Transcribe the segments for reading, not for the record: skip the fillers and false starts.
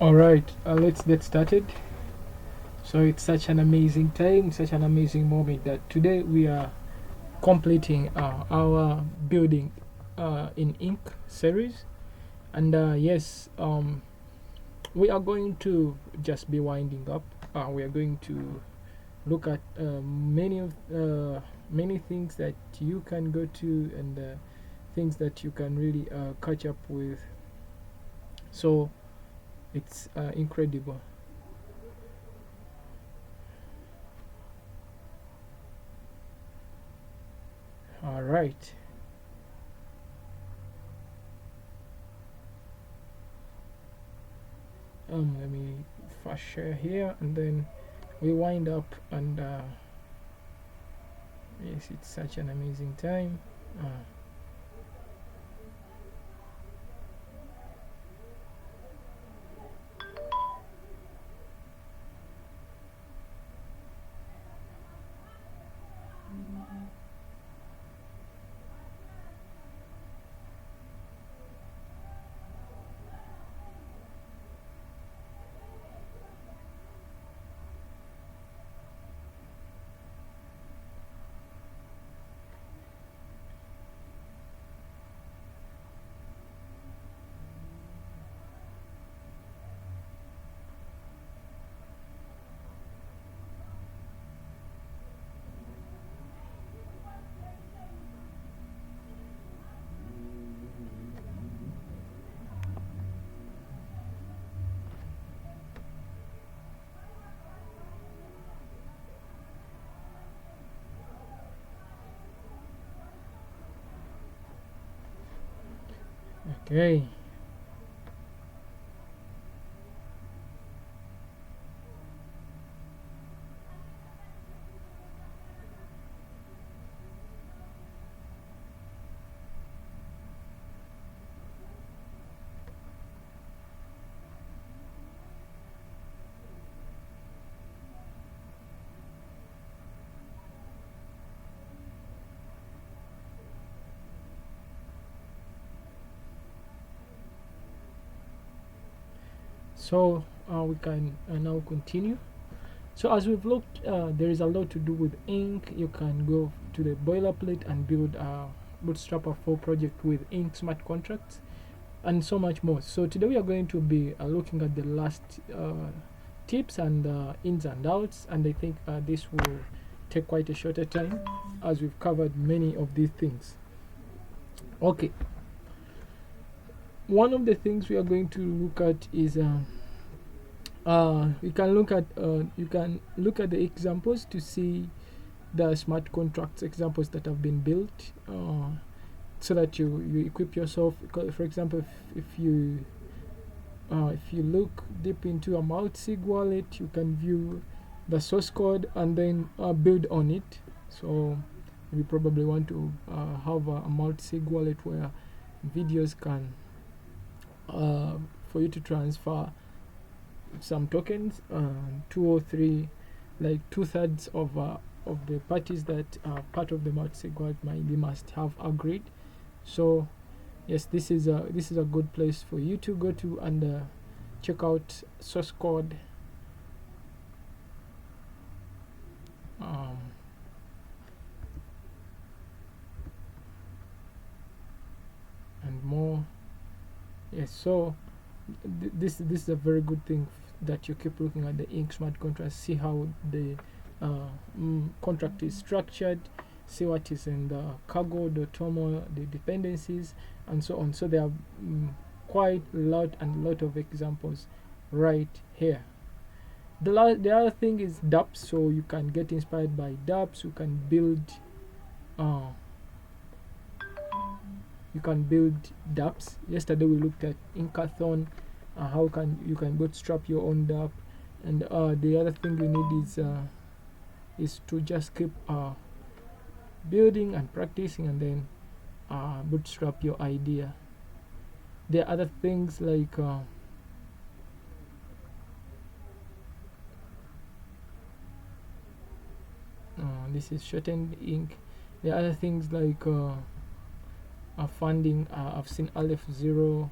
All right, let's get started. So it's such an amazing time, such an amazing moment that today we are completing our building in ink series, and yes, we are going to just be winding up. We are going to look at many things that you can go to and things that you can really catch up with. So it's incredible. All right. Let me first share here and then we wind up and yes, it's such an amazing time. uh, okay. So we can now continue. So as we've looked, there is a lot to do with ink. You can go to the boilerplate and build a bootstrap a 4 project with ink smart contracts and so much more. So today we are going to be looking at the last tips and ins and outs, and I think this will take quite a shorter time as we've covered many of these things. Okay, one of the things we are going to look at is you can look at the examples to see the smart contracts examples that have been built, so that you equip yourself. For example, if you look deep into a multi-sig wallet, you can view the source code and then build on it. So we probably want to have a multi-sig wallet where videos can for you to transfer some tokens, 2 or 3, like 2/3 of the parties that are part of the multi-sig wallet must have agreed. So yes, this is a good place for you to go to and check out source code, um, and more. Yes, so this is a very good thing that you keep looking at the ink smart contract, see how the contract is structured, see what is in the cargo, the tomo, the dependencies, and so on. So there are quite a lot of examples right here. The other thing is dApps, so you can get inspired by dApps. Uh, you can build dApps. Yesterday we looked at Inkathon, how can you can bootstrap your own dApp, and the other thing you need is to just keep building and practicing, and then bootstrap your idea. There are other things like this is shortened ink. There are other things like funding. I've seen Aleph Zero,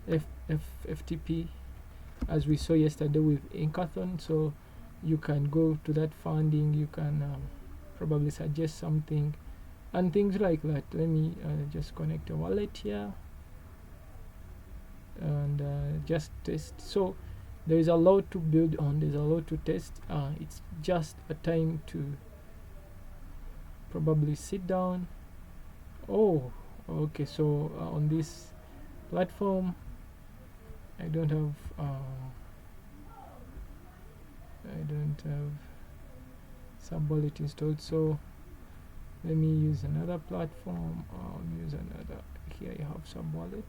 FTP, as we saw yesterday with Inkathon. So you can go to that funding, you can probably suggest something and things like that. Let me just connect a wallet here and just test. So there is a lot to build on, there's a lot to test. It's just a time to probably sit down. Oh, okay. So on this platform I don't have sub wallet installed, so let me use another platform. Use another. Here I have sub wallet.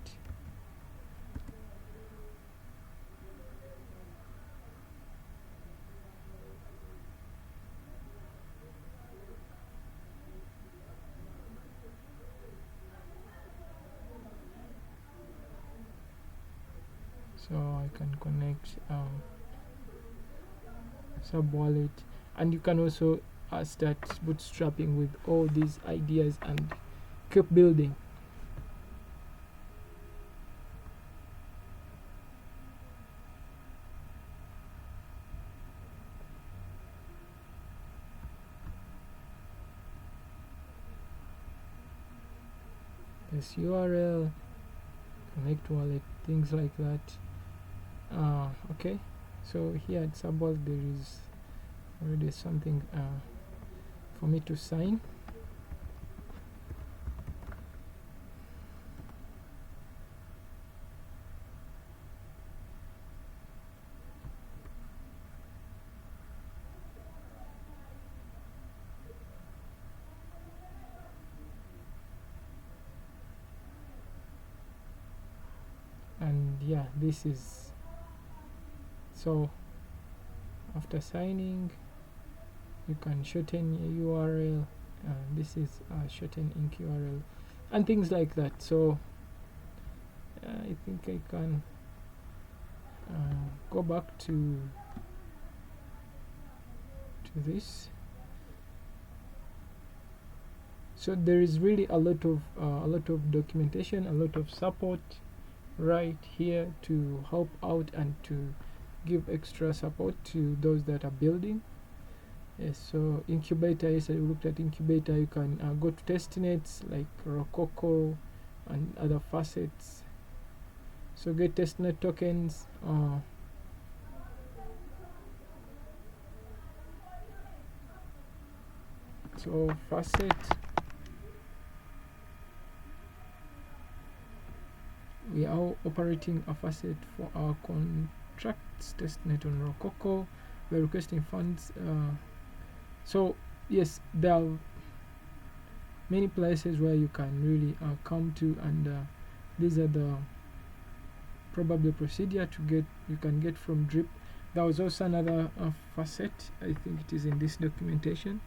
So I can connect sub wallet, and you can also start bootstrapping with all these ideas and keep building. This URL, connect wallet, things like that. Okay, so here at Subwall there is already something for me to sign. And yeah, this is so after signing you can shorten a URL. This is shorten ink URL and things like that. So I think I can go back to this. So there is really a lot of documentation, a lot of support right here to help out and to give extra support to those that are building. Yes, so incubator, yes, I looked at incubator. You can go to testnets like Rococo and other faucets. So get testnet tokens. So faucet, we are operating a faucet for our contracts testnet on Rococo. We're requesting funds. So yes, there are many places where you can really come to, and these are the probably procedure to get. You can get from drip. There was also another faucet. I think it is in this documentation.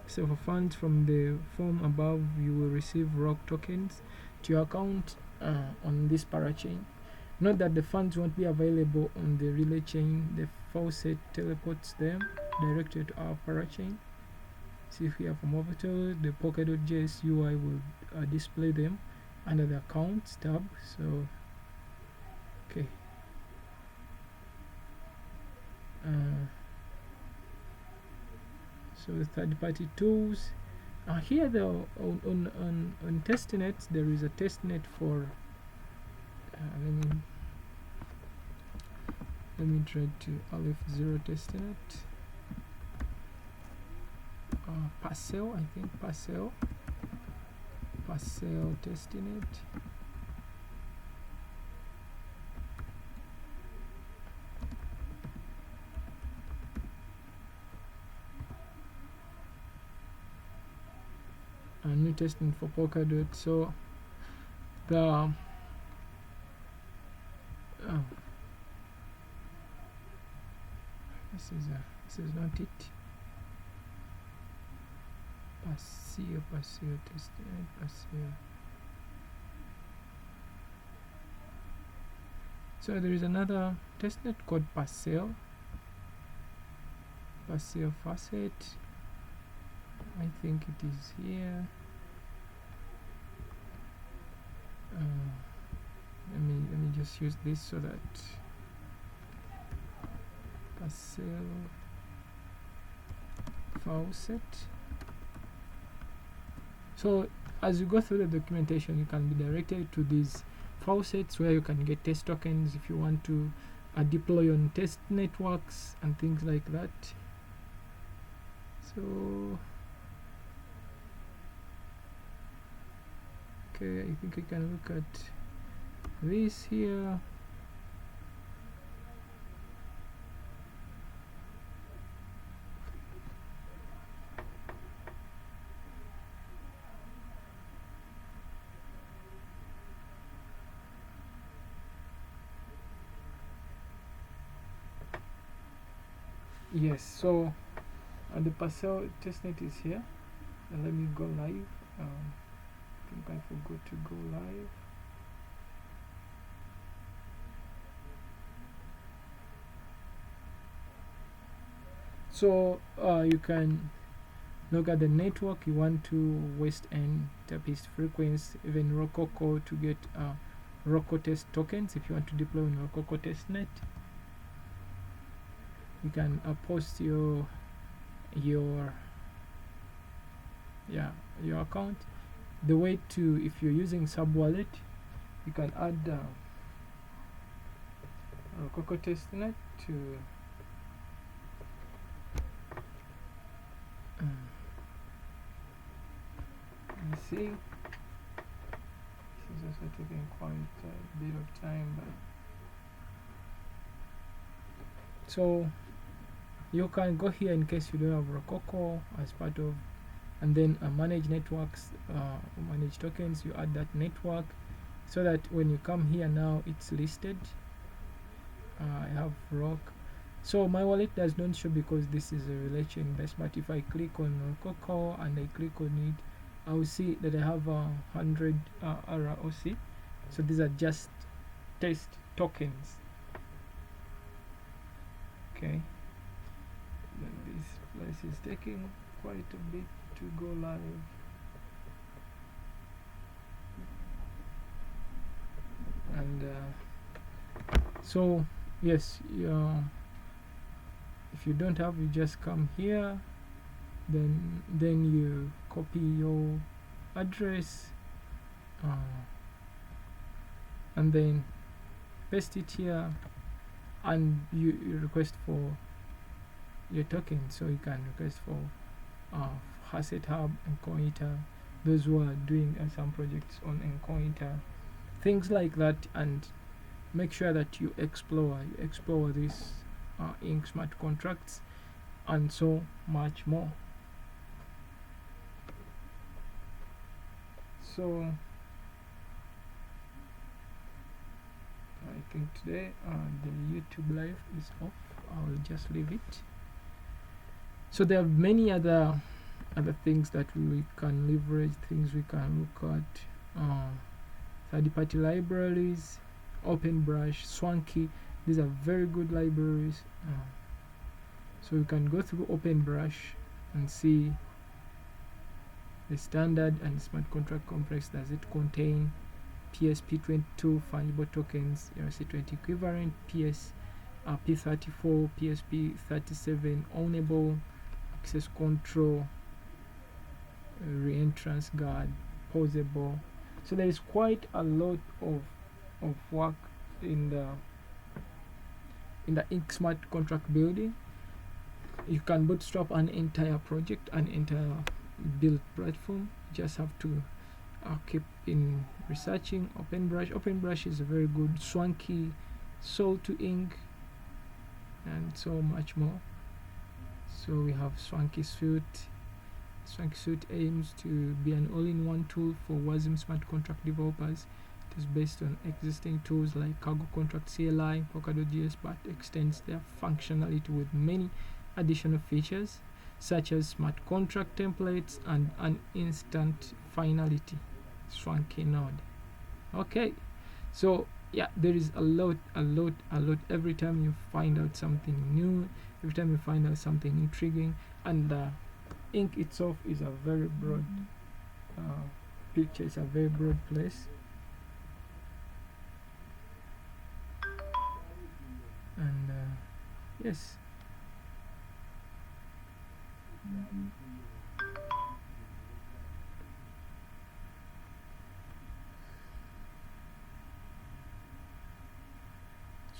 So for funds from the form above, you will receive ROC tokens to your account on this parachain. Note that the funds won't be available on the relay chain. The faucet teleports them directly to our parachain. See here from Orbital, the Polkadot.js UI will display them under the accounts tab. So okay. So the third-party tools. Here though on testnets there is a testnet for let me try to Aleph0 testnet. Parcel, I think Parcel testnet. A new testnet for Polkadot. So the this is not it. Paseo testnet, Paseo. So there is another testnet called Paseo faucet. I think it is here. let me just use this so that parcel faucet. So as you go through the documentation, you can be directed to these faucets where you can get test tokens if you want to deploy on test networks and things like that. So okay, I think I can look at this here. Yes, so the parcel testnet is here, and let me go live. I think I forgot to go live. So you can look at the network you want to West End, Tapist frequency, even Rococo to get Roco test tokens. If you want to deploy on Rococo testnet, you can post your account. The way to, if you're using sub wallet, you can add Rococo testnet to let me see. This is also taking quite a bit of time, but so you can go here in case you don't have Rococo as part of, and then manage networks, manage tokens. You add that network so that when you come here now it's listed. I have Rock. So my wallet does not show because this is a relation based, but if I click on Rococo and I click on it, I will see that I have 100 ROC. So these are just test tokens. Okay, then this place is taking quite a bit to go live. And so yes, if you don't have, you just come here, then you copy your address and then paste it here, and you request for your token. So you can request for Asset Hub and Cointer, those who are doing some projects on Encointer, things like that, and make sure that you explore these Ink smart contracts and so much more. So I think today the YouTube live is off. I will just leave it. So there are many other things that we can leverage, things we can look at. Third-party libraries, OpenBrush, Swanky. These are very good libraries. So you can go through OpenBrush and see the standard and smart contract complex. Does it contain PSP22 fungible tokens, ERC20 equivalent, P34, PSP37 ownable, access control, reentrance guard, pausable. So there is quite a lot of work in the Ink smart contract building. You can bootstrap an entire project, an entire build platform. You just have to keep in researching OpenBrush. OpenBrush is a very good. Swanky, Soul to Ink, and so much more. So we have Swanky Suite. Swanky Suite aims to be an all-in-one tool for WASM smart contract developers. It is based on existing tools like Cargo Contract CLI, Polkadot.js, but extends their functionality with many additional features such as smart contract templates and an instant finality Swanky node. Okay, so yeah, there is a lot. Every time you find out something new, every time you find out something intriguing, and Ink itself is a very broad picture. It's a very broad place. yes.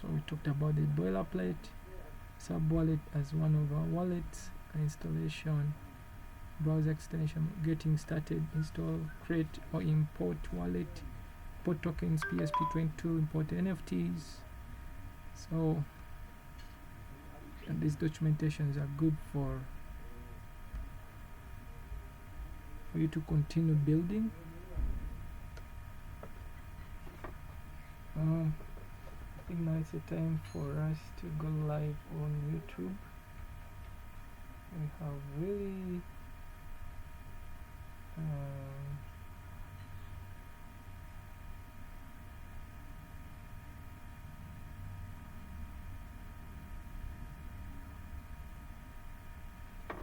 So we talked about the boilerplate, sub wallet as one of our wallets, installation, browser extension, getting started, install, create or import wallet, import tokens, PSP22, import NFTs. So, and these documentations are good for you to continue building. I think now it's a time for us to go live on YouTube. We have really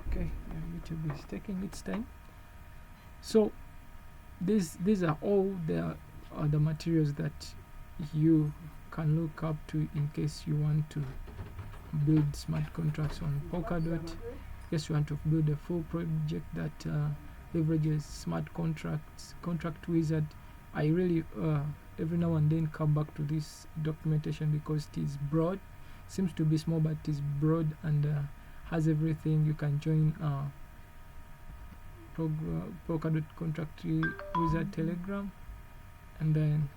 okay, YouTube is taking its time. So these are all the materials that you can look up to in case you want to build smart contracts on Polkadot. Yes, you want to build a full project that leverages smart contracts, contract wizard. I really every now and then come back to this documentation because it is broad, seems to be small, but it is broad and has everything. You can join Polkadot contract wizard Telegram, and then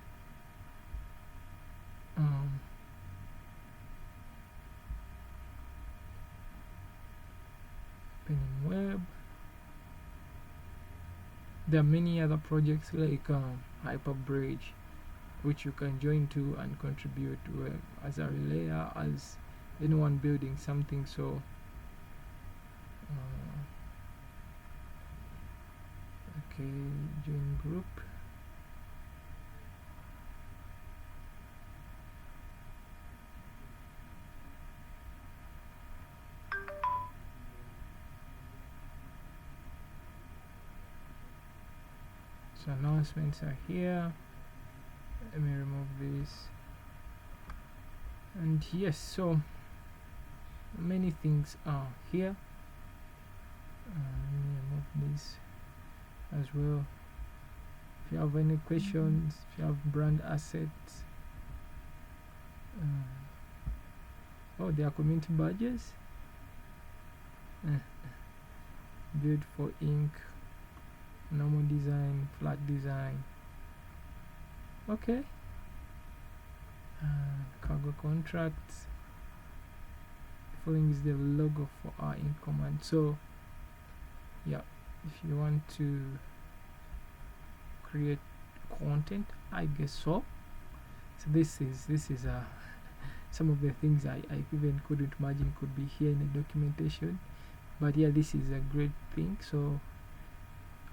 Penning Web. There are many other projects like Hyperbridge, which you can join to and contribute as a relayer, as anyone building something. So okay, join group. So announcements are here. Let me remove this. And yes, so many things are here. Let me remove this as well. If you have any questions, if you have brand assets, oh, there are community badges. Build for ink, normal design, flat design. Okay. Cargo contracts. Following is the logo for our ink command. So yeah, if you want to create content, I guess so. So this is some of the things I even couldn't imagine could be here in the documentation. But yeah, this is a great thing. So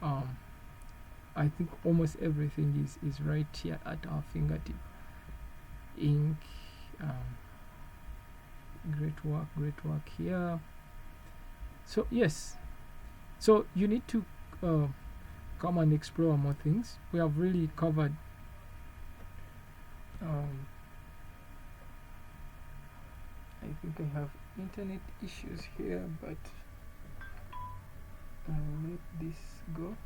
I think almost everything is right here at our fingertip. Ink, great work here. So yes, so you need to come and explore more things. We have really covered I think I have internet issues here, but I'll let this go.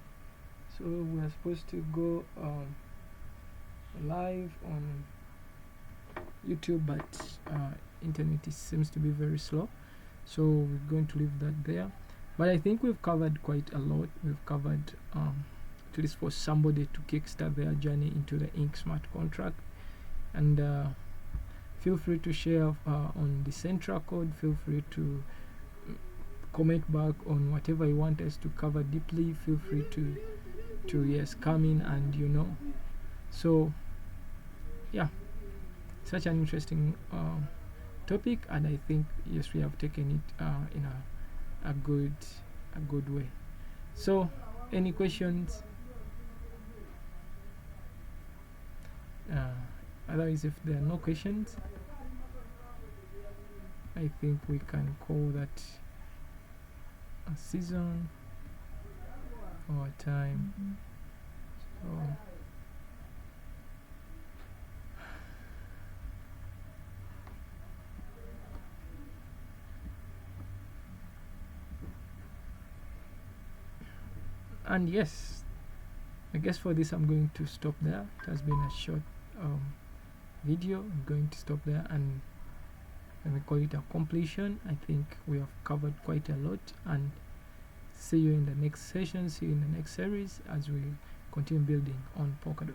So we're supposed to go live on YouTube, but internet seems to be very slow, so we're going to leave that there. But I think we've covered quite a lot. We've covered at least for somebody to kickstart their journey into the ink smart contract. And feel free to share on the central code. Feel free to comment back on whatever you want us to cover deeply. Feel free to yes, come in and so yeah, such an interesting topic, and I think yes, we have taken it in a good way. So any questions? Otherwise, if there are no questions, I think we can call that a season or a time. So And yes, I guess for this I'm going to stop there. It has been a short video. I'm going to stop there, and let me call it a completion. I think we have covered quite a lot, and see you in the next session, see you in the next series as we continue building on Polkadot.